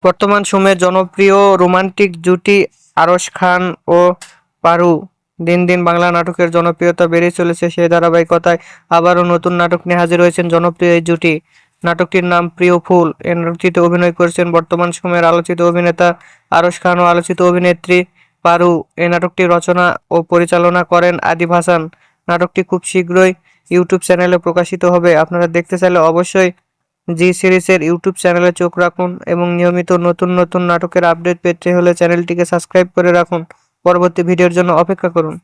বর্তমান সময়ে জনপ্রিয় রোমান্টিক জুটি আরশ খান ও পারু। দিন দিন বাংলা নাটকের জনপ্রিয়তা বেড়েই চলেছে, সেই ধারাবাহিকতায় আবারও নতুন নাটক নিয়ে হাজির হয়েছেন জনপ্রিয় এই জুটি। নাটকটির নাম প্রিয় ফুল। এই নাটকটিতে অভিনয় করেছেন বর্তমান সময়ের আলোচিত অভিনেতা আরশ খান ও আলোচিত অভিনেত্রী পারু। এই নাটকটি রচনা ও পরিচালনা করেন আদিব হাসান। নাটকটি খুব শীঘ্রই ইউটিউব চ্যানেলে প্রকাশিত হবে। আপনারা দেখতে চাইলে অবশ্যই জি সিরিজের ইউটিউব চ্যানেলে চোখ রাখুন এবং নিয়মিত নতুন নতুন নাটকের আপডেট পেতে হলে চ্যানেলটিকে সাবস্ক্রাইব করে রাখুন। পরবর্তী ভিডিওর জন্য অপেক্ষা করুন।